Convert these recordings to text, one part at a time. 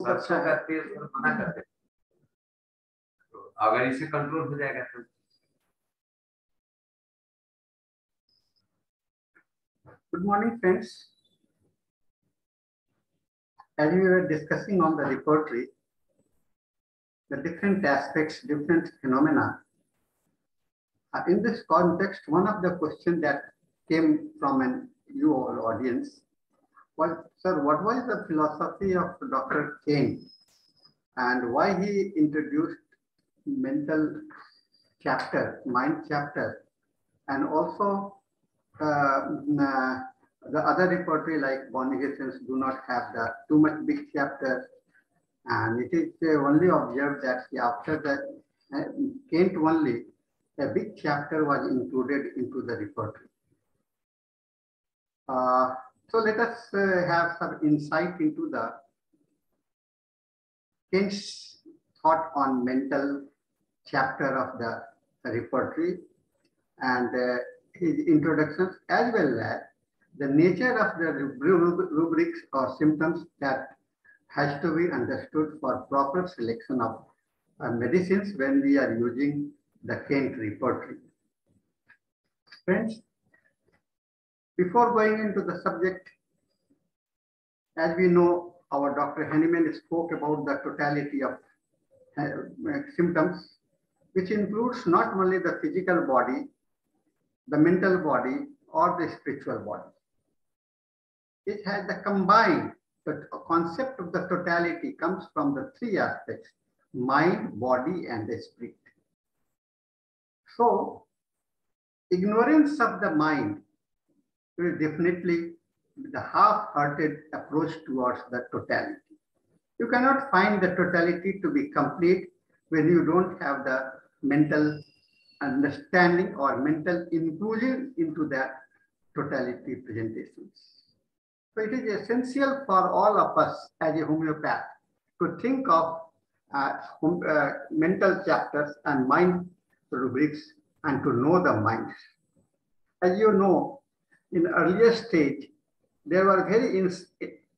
बच्चों करते हैं उसको मना करते हैं, तो अगर इसे कंट्रोल हो जाएगा तो Good morning, friends. As we were discussing on the repertory, the different aspects, different phenomena. In this context, one of the questions that came from an you all audience was, sir, what was the philosophy of Dr. Kane and why he introduced mental chapter, mind chapter, and also the other repertory like Born Negations do not have the too much big chapter, and it is only observed that after the Kant only, a big chapter was included into the repertory. So let us have some insight into the Kant's thought on mental chapter of the repertory and his introductions, as well as the nature of the rubrics or symptoms that has to be understood for proper selection of medicines when we are using the Kant repertory. Friends, before going into the subject, as we know, our Dr. Henneman spoke about the totality of symptoms, which includes not only the physical body, the mental body, or the spiritual body. It has the combined, the concept of the totality comes from the three aspects: mind, body, and the spirit. So, ignorance of the mind is definitely the half-hearted approach towards the totality. You cannot find the totality to be complete when you don't have the mental understanding or mental inclusion into the totality presentations. So it is essential for all of us as a homeopath to think of mental chapters and mind rubrics and to know the minds. As you know, in earlier stage, there were very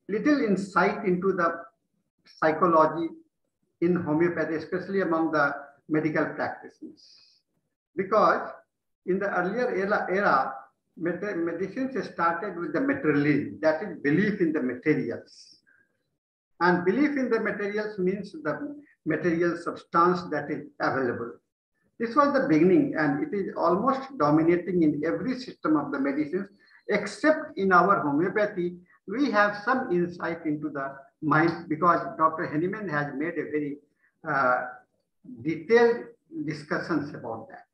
little insight into the psychology in homeopathy, especially among the medical practitioners. Because in the earlier era medicines started with the materialism, that is belief in the materials. And belief in the materials means the material substance that is available. This was the beginning, and it is almost dominating in every system of the medicines, except in our homeopathy, we have some insight into the mind because Dr. Henneman has made a very detailed discussions about that.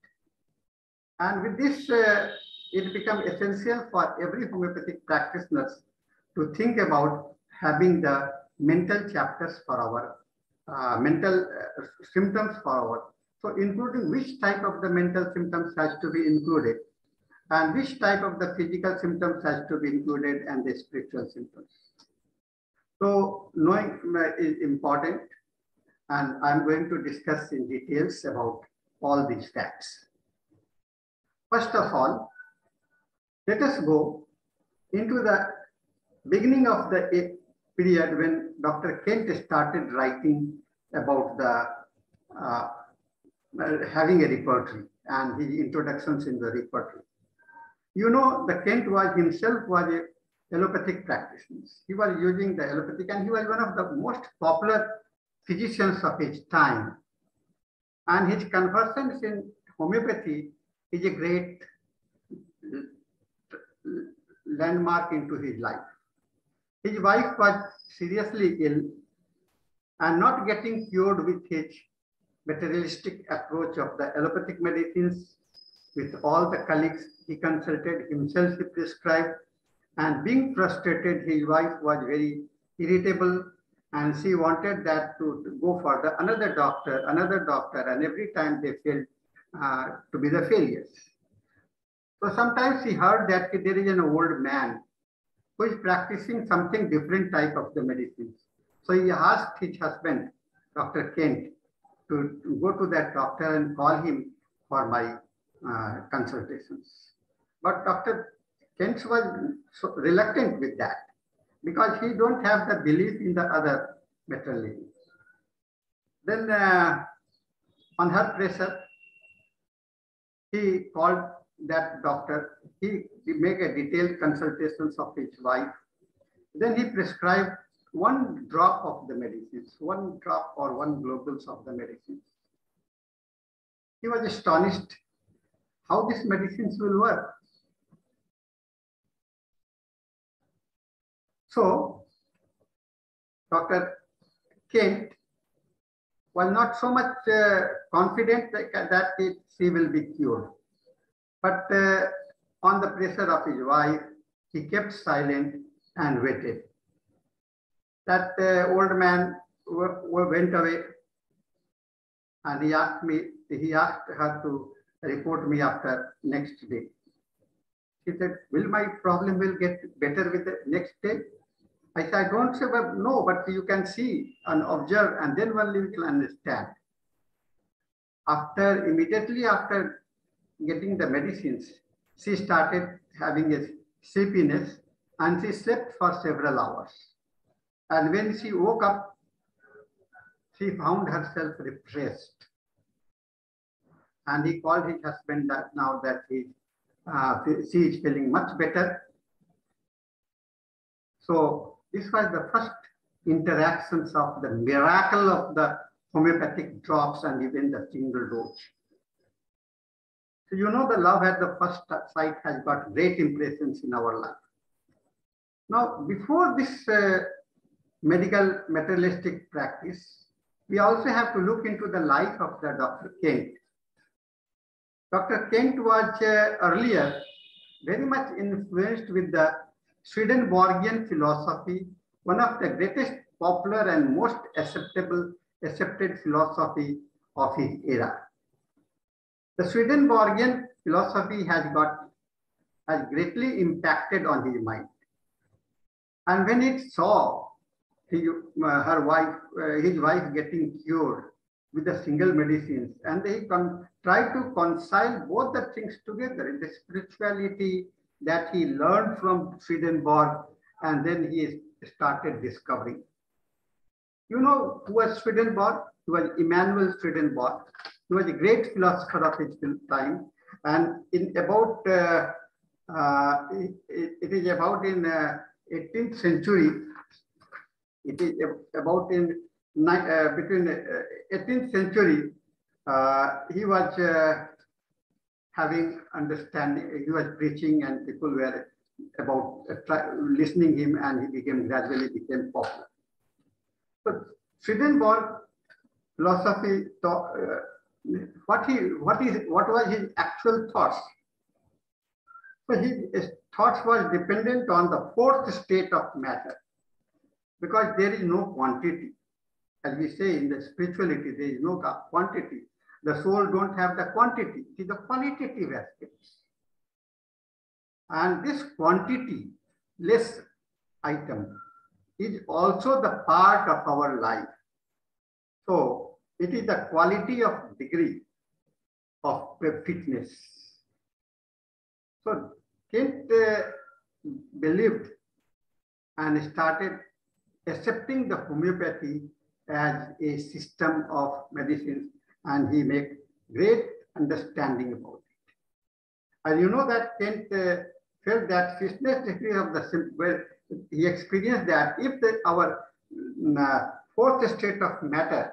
And with this, it becomes essential for every homeopathic practitioners to think about having the mental chapters for our mental symptoms for our. So including which type of the mental symptoms has to be included and which type of the physical symptoms has to be included and the spiritual symptoms. So knowing is important, and I'm going to discuss in details about all these facts. First of all, let us go into the beginning of the period when Dr. Kent started writing about the having a repertory and his introductions in the repertory. You know, the Kent was himself was a allopathic practitioner. He was using the allopathic, and he was one of the most popular physicians of his time. And his conversions in homeopathy is a great landmark into his life. His wife was seriously ill and not getting cured with his materialistic approach of the allopathic medicines. With all the colleagues he consulted, himself he prescribed, and being frustrated, his wife was very irritable, and she wanted that to go for another doctor, and every time they failed to be the failures. So sometimes he heard that there is an old man who is practicing something different type of the medicines. So he asked his husband, Dr. Kent, to go to that doctor and call him for my consultations. But Dr. Kent was so reluctant with that because he don't have the belief in the other better living. Then on her pressure, he called that doctor. He made a detailed consultations of his wife. Then he prescribed 1 drop of the medicines, 1 drop or 1 globules of the medicines. He was astonished how these medicines will work. So Dr. Kent was not so much confident that she will be cured. But on the pressure of his wife, he kept silent and waited. That old man went away, and he asked her to report me after next day. She said, will my problem will get better with the next day? I said, I don't say, but no, but you can see and observe, and then only we can understand. Immediately after getting the medicines, she started having a sleepiness, and she slept for several hours. And when she woke up, she found herself refreshed. And he called his husband that now that she is feeling much better. So this was the first interactions of the miracle of the homeopathic drops and even the single dose. So you know the love at the first sight has got great impressions in our life. Now, before this medical materialistic practice, we also have to look into the life of the Dr. Kent. Dr. Kent was earlier very much influenced with the Swedenborgian philosophy, one of the greatest popular and most accepted philosophy of his era. The Swedenborgian philosophy has greatly impacted on his mind. And when it saw his wife getting cured with the single medicines, and he tried to reconcile both the things together, the spirituality that he learned from Swedenborg, and then he started discovering. You know who was Swedenborg? He was Emanuel Swedenborg. He was a great philosopher of his time, and in about it is about in 18th century. It is about in between 18th century. He was having understanding. He was preaching, and people were about listening him, and he gradually became popular. So Swedenborg philosophy thought, what was his actual thoughts? So his thoughts was dependent on the 4th state of matter, because there is no quantity. As we say in the spirituality, there is no quantity. The soul don't have the quantity. It is the qualitative aspects. And this quantity less item is also the part of our life. So it is the quality of degree of fitness. So Kent believed and started accepting the homeopathy as a system of medicine, and he made great understanding about it. And you know that Kent felt that fitness degree of the well, he experienced that if our 4th state of matter,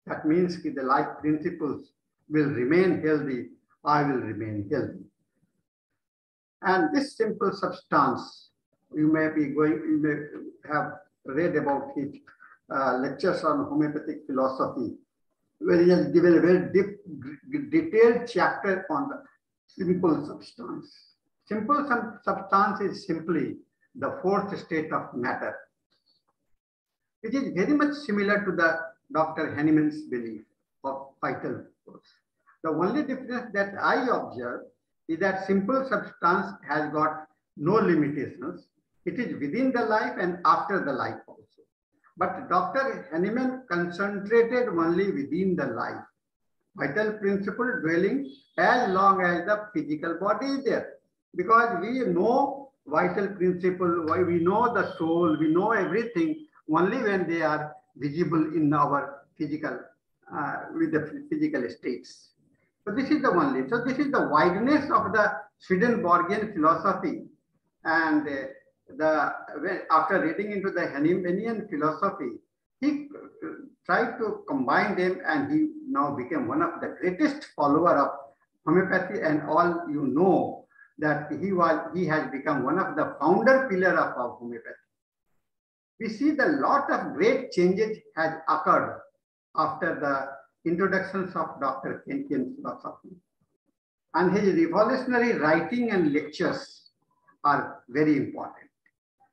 that means the life principles will remain healthy, I will remain healthy. And this simple substance, you may have read about his lectures on homeopathic philosophy, where he has given a very detailed chapter on the simple substance. Simple substance is simply the 4th state of matter. It is very much similar to the Dr. Hahnemann's belief of vital force. The only difference that I observe is that simple substance has got no limitations. It is within the life and after the life also. But Dr. Hahnemann concentrated only within the life. Vital principle dwelling as long as the physical body is there. Because we know vital principle, we know the soul, we know everything only when they are visible in our physical, with the physical states. So this is the only. So this is the wideness of the Swedenborgian philosophy, and after reading into the Hahnemannian philosophy, he tried to combine them, and he now became one of the greatest follower of homeopathy. And all you know that he has become one of the founder pillar of homeopathy. We see the lot of great changes has occurred after the introductions of Dr. Kantian philosophy. And his revolutionary writing and lectures are very important.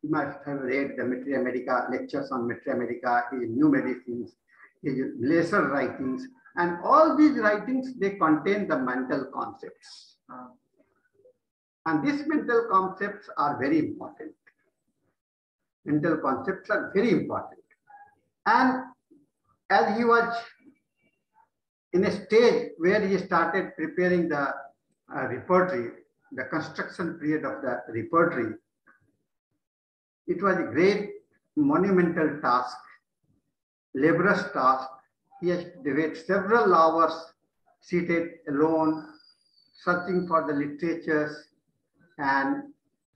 You must have read the Materia Medica, lectures on Materia Medica, his New Medicines, his lesser writings, and all these writings, they contain the mental concepts. And these mental concepts are very important. Mental concepts are very important. And as he was in a stage where he started preparing the repertory, the construction period of the repertory, it was a great monumental task, laborious task. He has devoted several hours seated alone, searching for the literatures and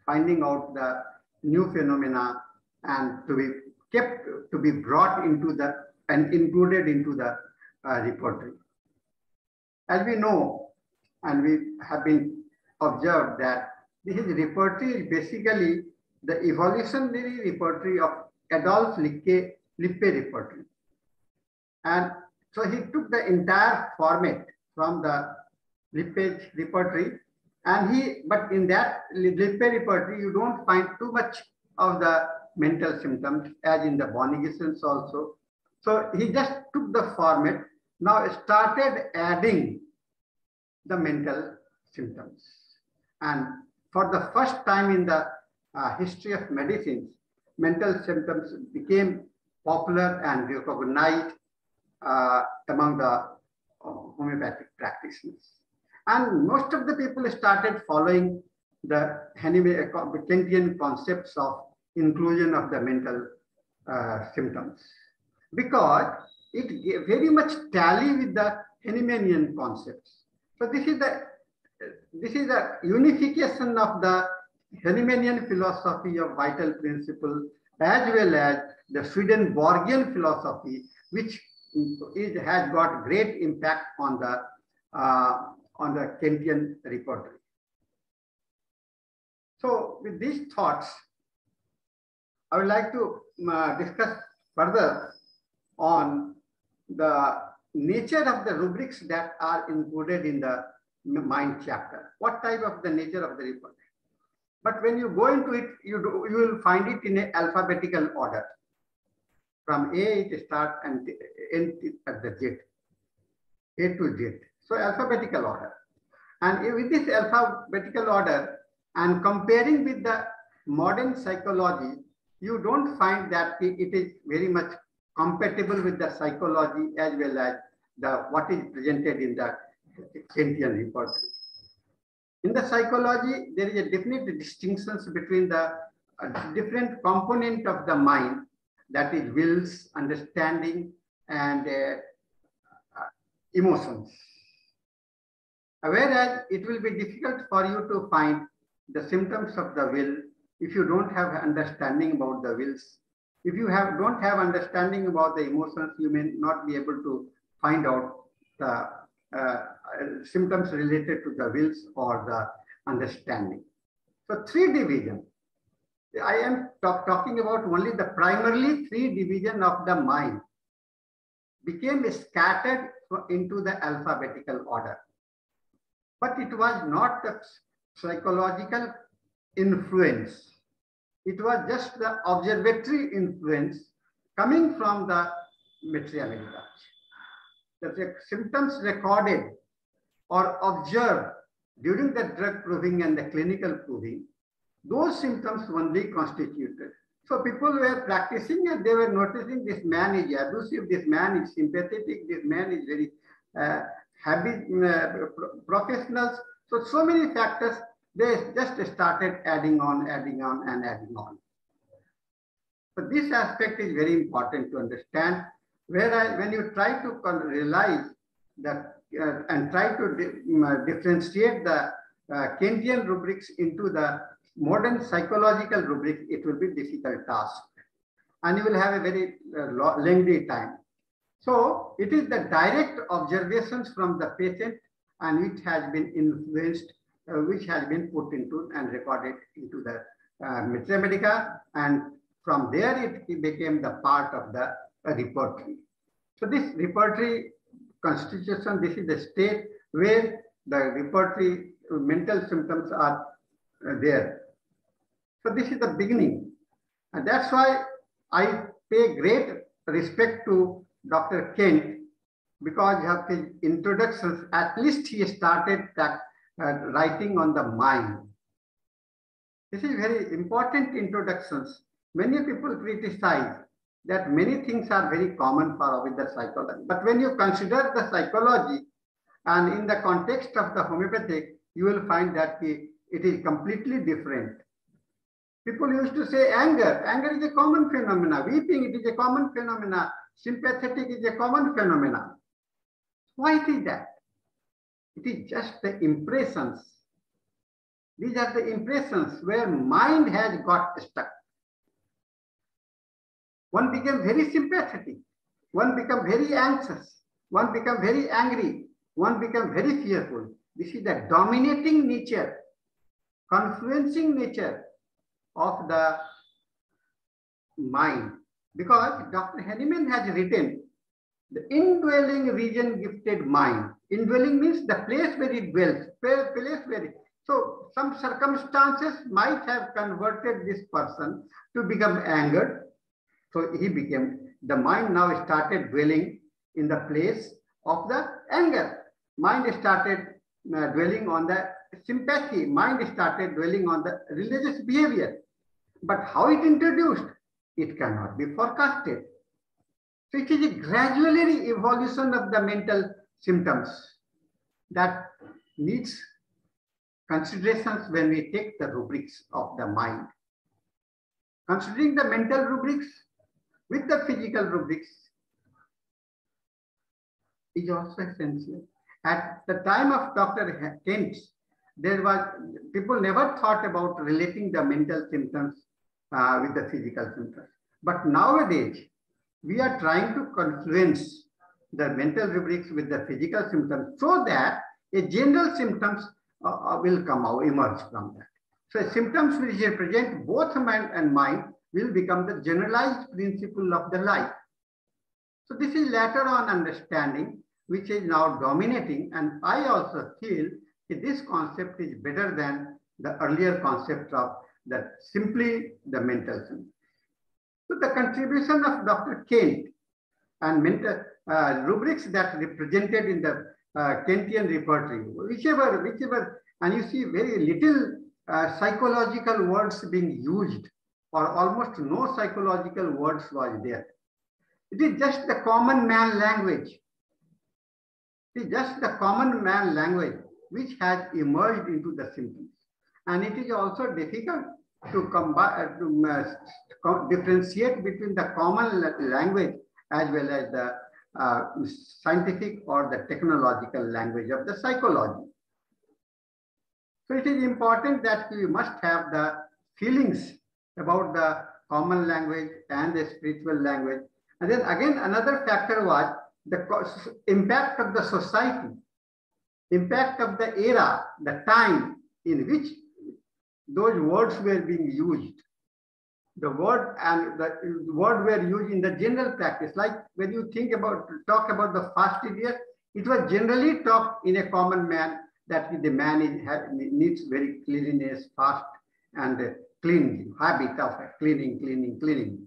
finding out the new phenomena, and to be brought into the and included into the repertory. As we know, and we have been observed that this repertory is basically the evolutionary repertory of Adolf Lippe repertory. And so he took the entire format from the Lippe repertory, and but in that Lippe repertory, you don't find too much of the mental symptoms as in the Bonnigesons also. So he just took the format, now started adding the mental symptoms. And for the first time in the history of medicine, mental symptoms became popular and recognized among the homeopathic practitioners. And most of the people started following the Kantian concepts of inclusion of the mental symptoms, because it very much tally with the Hahnemannian concepts. So this is the unification of the Hahnemannian philosophy of vital principle as well as the Swedenborgian philosophy, which has got great impact on the Kantian repertory. So with these thoughts, I would like to discuss further on the nature of the rubrics that are included in the mind chapter. What type of the nature of the repertory? But when you go into it, you will find it in an alphabetical order. From A it starts and end at the Z, A to Z. So alphabetical order. And with this alphabetical order and comparing with the modern psychology, you don't find that it is very much compatible with the psychology as well as what is presented in the Kantian repertory. In the psychology, there is a definite distinctions between the different component of the mind, that is wills, understanding, and emotions. Whereas it will be difficult for you to find the symptoms of the will if you don't have understanding about the wills. If you don't have understanding about the emotions, you may not be able to find out the symptoms related to the wills or the understanding. So three divisions. I am talking about only the primarily three division of the mind became scattered into the alphabetical order. But it was not the psychological influence. It was just the observatory influence coming from the Materia Medica. The symptoms recorded or observed during the drug proving and the clinical proving, those symptoms only constituted. So people were practicing and they were noticing this man is abusive, this man is sympathetic, this man is very professionals. So many factors, they just started adding on. So this aspect is very important to understand. Whereas when you try to realize that and try to differentiate the Kantian rubrics into the modern psychological rubric, it will be a difficult task. And you will have a very lengthy time. So it is the direct observations from the patient and which has been influenced, which has been put into and recorded into the Mathematica, and from there it became the part of the repertory. So this repertory constitution, this is the state where the repertory mental symptoms are there. So this is the beginning. And that's why I pay great respect to Dr. Kent, because of his introductions. At least he started that writing on the mind. This is very important introductions. Many people criticize that many things are very common with the psychology. But when you consider the psychology and in the context of the homeopathic, you will find that it is completely different. People used to say anger. Anger is a common phenomena. Weeping, it is a common phenomena. Sympathetic is a common phenomena. Why it is that? It is just the impressions. These are the impressions where mind has got stuck. One becomes very sympathetic. One becomes very anxious. One becomes very angry. One becomes very fearful. This is the dominating nature, confluencing nature of the mind. Because Dr. Hahnemann has written the indwelling region gifted mind. Indwelling means the place where it dwells, place where it. So some circumstances might have converted this person to become angered. So he became, the mind now started dwelling in the place of the anger. Mind started dwelling on the sympathy. Mind started dwelling on the religious behavior. But how it introduced? It cannot be forecasted. So it is a gradually evolution of the mental symptoms that needs considerations when we take the rubrics of the mind. Considering the mental rubrics with the physical rubrics is also essential. At the time of Dr. Kent, people never thought about relating the mental symptoms with the physical symptoms. But nowadays, we are trying to confluence the mental rubrics with the physical symptoms so that a general symptoms will emerge from that. So symptoms which represent both mind and mind will become the generalized principle of the life. So this is later on understanding which is now dominating, and I also feel that this concept is better than the earlier concept of simply the mental symptoms. So the contribution of Dr. Kent and mental rubrics that represented in the Kantian repertory, whichever, and you see very little psychological words being used, or almost no psychological words was there. It is just the common man language. It is just the common man language which has emerged into the symptoms. And it is also difficult to differentiate between the common language as well as the scientific or the technological language of the psychology. So it is important that we must have the feelings about the common language and the spiritual language. And then again, another factor was the impact of the society, impact of the era, the time in which those words were being used. The word and the word were used in the general practice. Like when you talk about the fasted year, it was generally talked in a common man that the man needs very cleanliness, fast and clean habit of cleaning.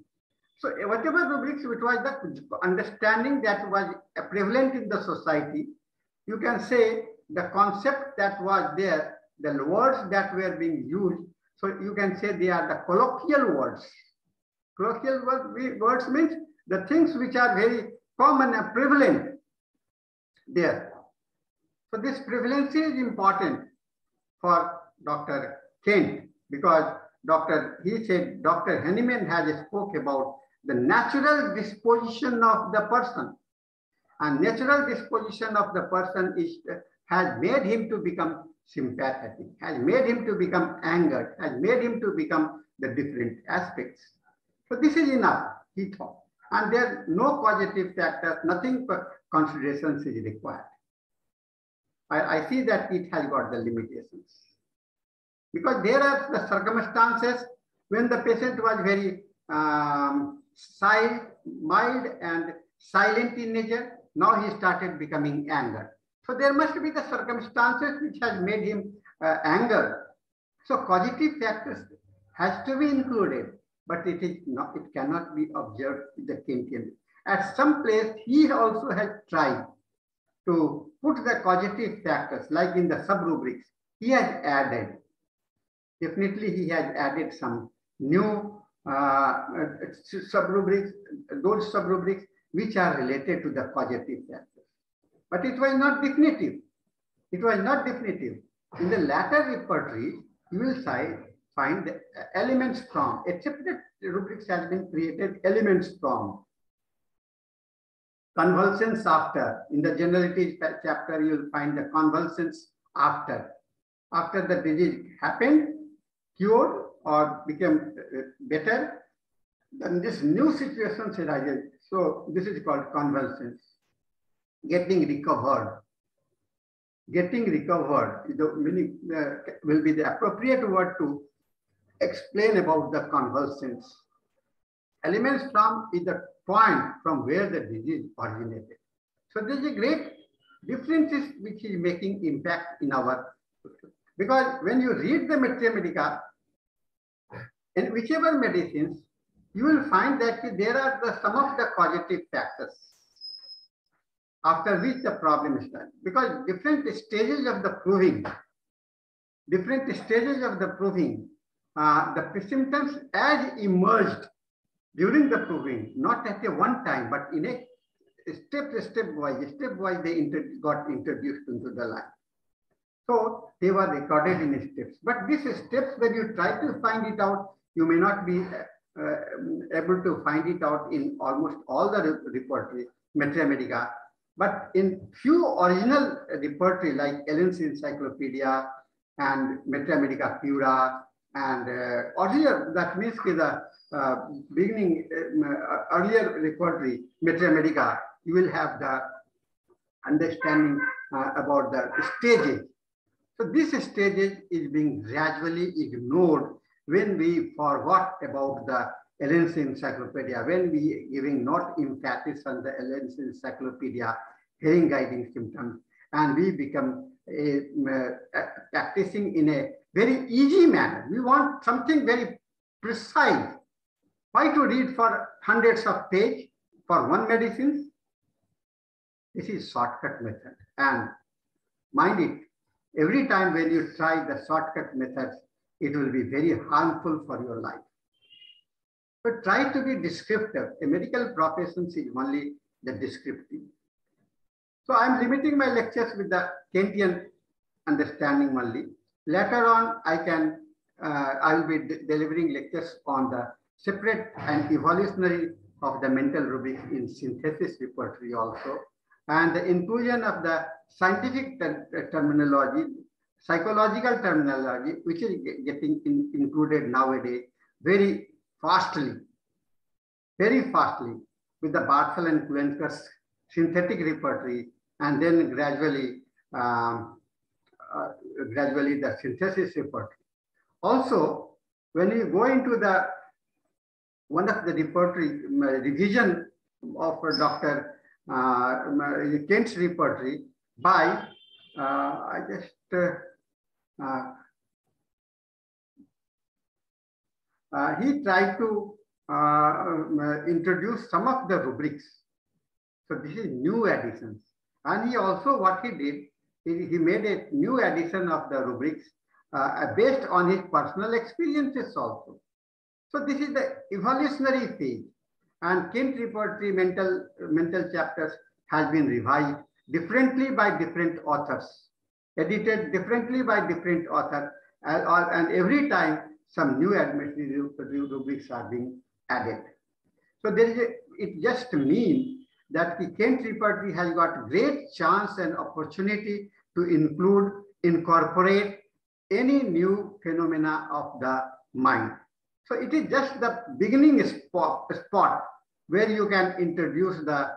So whatever rubrics, which was the understanding that was prevalent in the society, you can say the concept that was there, the words that were being used. So you can say they are the colloquial words. Colloquial words means the things which are very common and prevalent there. So this prevalence is important for Dr. Kent, because he said, Dr. Henneman has spoke about the natural disposition of the person. And natural disposition of the person has made him to become sympathetic, has made him to become angered, has made him to become the different aspects. So this is enough, he thought. And there are no causative factors, nothing but considerations is required. I see that it has got the limitations. Because there are the circumstances when the patient was very mild and silent in nature. Now he started becoming angered. So there must be the circumstances which has made him angered. So causative factors has to be included, but it is not. It cannot be observed in the Kantian. At some place, he also has tried to put the causative factors, like in the sub-rubrics. He has added. Definitely, he has added some new sub-rubrics. Those sub-rubrics which are related to the causative factors. But it was not definitive. It was not definitive. In the latter repertory, you will find the elements from, a separate rubrics has been created, elements from. Convulsions after. In the generalities chapter, you will find the convulsions after. After the disease happened, cured or became better, then this new situation arises. So this is called convulsions. Getting recovered. Getting recovered will be the appropriate word to explain about the convulsions. Elements from is the point from where the disease originated. So there is a great difference which is making impact in our, because when you read the Materia Medica, in whichever medicines, you will find that there are some of the causative factors after which the problem is done. Because different stages of the proving, the symptoms as emerged during the proving, not at a one time, but in a stepwise they got introduced into the life. So they were recorded in steps. But these steps, when you try to find it out, you may not be able to find it out in almost all the repertory, Materia Medica. But in few original repertory like Allen's Encyclopedia and Materia Medica Pura and earlier, that means the beginning, earlier repertory, Materia Medica, you will have the understanding about the stages. So this stages is being gradually ignored when we forgot about the Allen's Encyclopedia, when we giving not emphasis on the Allen's Encyclopedia, hearing guiding symptoms, and we become practicing in a very easy manner. We want something very precise. Why to read for hundreds of pages for one medicine? This is shortcut method. And mind it, every time when you try the shortcut methods, it will be very harmful for your life. But try to be descriptive. A medical profession is only the descriptive. So I'm limiting my lectures with the Kantian understanding only. Later on, I will be delivering lectures on the separate and evolutionary of the mental rubrics in synthesis repertory also, and the inclusion of the scientific terminology, psychological terminology, which is getting included nowadays very fastly with the Barthel and Kuenker's synthetic repertory, and then gradually the synthesis repertory. Also, when you go into one of the repertory revision of Dr. Kent's repertory by, he tried to introduce some of the rubrics. So this is new additions. And he also, what he did, he made a new addition of the rubrics based on his personal experiences also. So this is the evolutionary phase. And Kent repertory mental chapters has been revised differently by different authors, edited differently by different authors, and every time some new administrative rubrics are being added. So there is it just means that the Kent Repertory has got great chance and opportunity to incorporate any new phenomena of the mind. So it is just the beginning spot where you can introduce the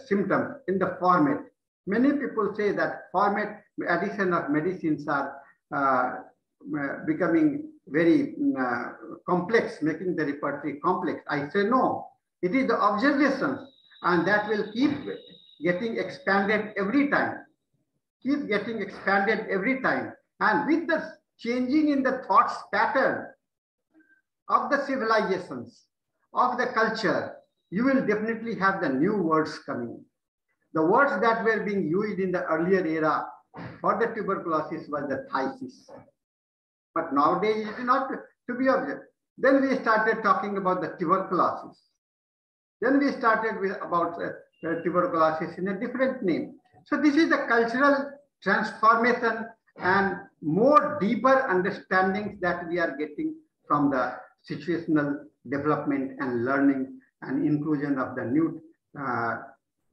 symptoms in the format. Many people say that format addition of medicines are becoming very complex, making the repertory complex. I say no, it is the observations, and that will keep getting expanded every time. Keep getting expanded every time. And with the changing in the thoughts pattern of the civilizations, of the culture, you will definitely have the new words coming. The words that were being used in the earlier era for the tuberculosis was the phthisis. But nowadays it is not to be observed. Then we started talking about the tuberculosis. Then we started with about tuberculosis in a different name. So this is the cultural transformation and more deeper understandings that we are getting from the situational development and learning and inclusion of the new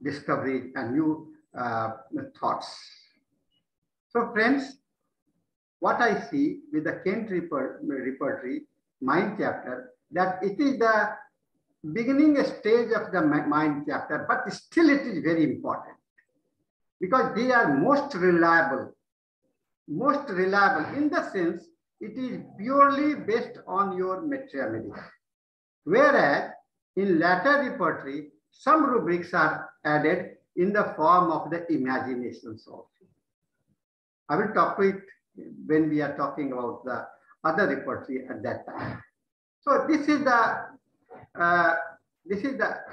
discovery and new thoughts. So friends, what I see with the Kent Repertory mind chapter, that it is the beginning stage of the mind chapter, but still it is very important because they are most reliable in the sense it is purely based on your materia medica. Whereas in latter repertory, some rubrics are added in the form of the imaginations also. I will talk to it when we are talking about the other repertory at that time. So this is the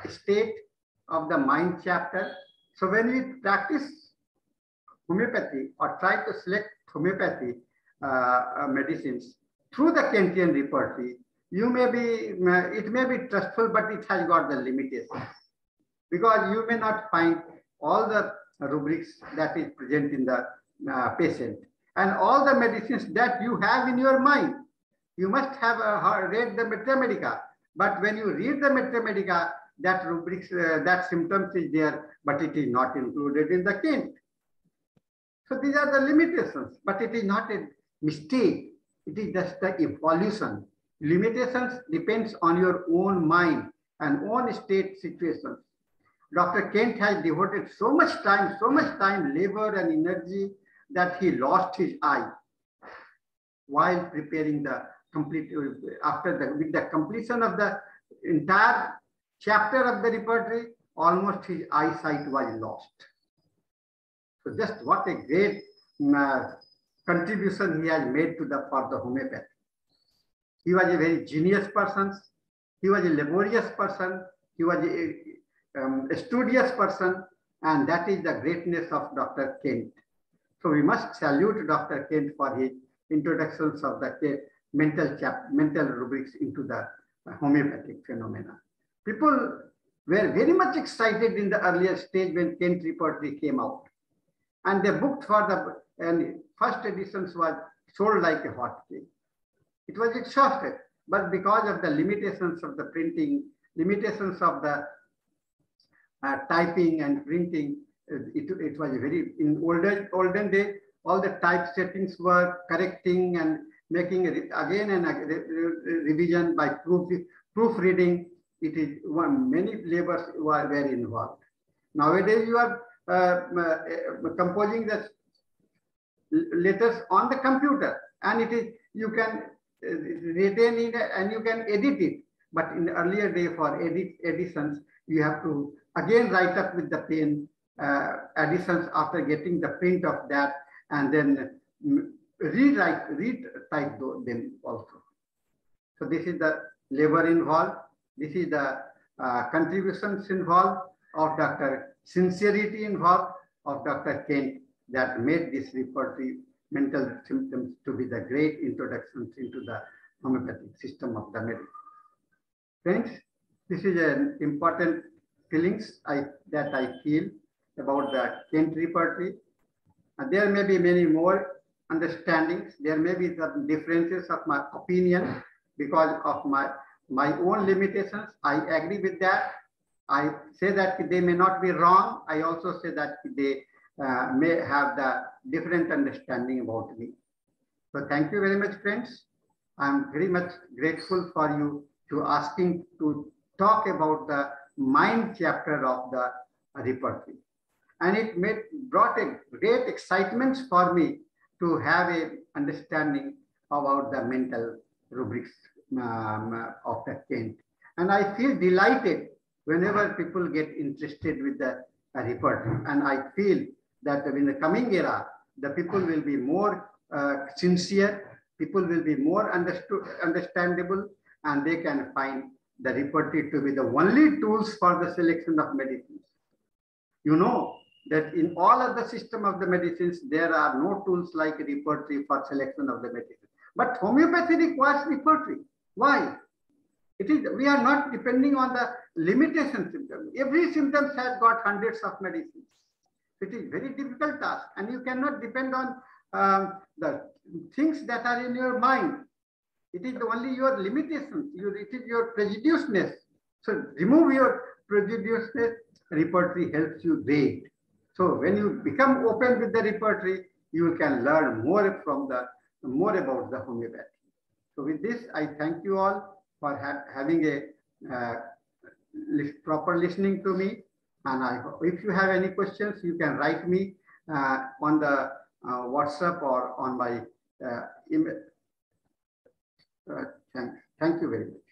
state of the mind chapter. So when we practice homeopathy or try to select homeopathy medicines through the Kentian repertory, it may be trustful, but it has got the limitations because you may not find all the rubrics that is present in the patient and all the medicines that you have in your mind. You must have read the materia medica, but when you read the materia medica, that rubrics, that symptoms is there, but it is not included in the Kent. So these are the limitations, but it is not a mistake. It is just the evolution. Limitations depends on your own mind and own state situations. Dr. Kent has devoted so much time, labor and energy that he lost his eye while preparing the complete, with the completion of the entire chapter of the repertory, almost his eyesight was lost. So just what a great contribution he has made for the homeopathy. He was a very genius person. He was a laborious person. He was a studious person, and that is the greatness of Dr. Kent. So we must salute Dr. Kent for his introductions of the mental rubrics into the homeopathic phenomena. People were very much excited in the earlier stage when Kent Repertory came out, and they booked for the first editions was sold like a hot cake. It was exhausted, but because of the limitations of the printing, limitations of the typing and printing, it was very, in olden days, all the type settings were correcting and making again and revision by proofreading. It is many labors were very involved. Nowadays, you are composing the letters on the computer, and it is you can retain it and you can edit it. But in the earlier day, for editions, you have to again write up with the pen additions after getting the print of that, and then retype them also. So this is the labor involved. This is the contributions involved of Dr. Sincerity involved of Dr. Kent that made this repertory mental symptoms to be the great introductions into the homeopathic system of the medicine. Friends, this is an important feelings that I feel about the Kent Repertory. And there may be many more understandings. There may be some differences of my opinion because of my own limitations. I agree with that. I say that they may not be wrong. I also say that they may have the different understanding about me. So thank you very much, friends. I'm very much grateful for you to asking to talk about the mind chapter of the repertory. And it brought a great excitement for me to have a understanding about the mental rubrics of the Kent. And I feel delighted whenever people get interested with the repertory. And I feel that in the coming era, the people will be more sincere, people will be more understandable, and they can find the repertory to be the only tools for the selection of medicines. You know that in all of the system of the medicines, there are no tools like repertory for selection of the medicine. But homeopathy requires repertory. Why? It is, we are not depending on the limitation symptom. Every symptom has got hundreds of medicines. It is very difficult task, and you cannot depend on the things that are in your mind. It is only your limitations. It is your prejudiceness. So remove your prejudiceness. Repertory helps you read. So when you become open with the repertory, you can learn more about the homeopathy. So with this, I thank you all for having a proper listening to me. And if you have any questions, you can write me on the WhatsApp or on my email. Thank you very much.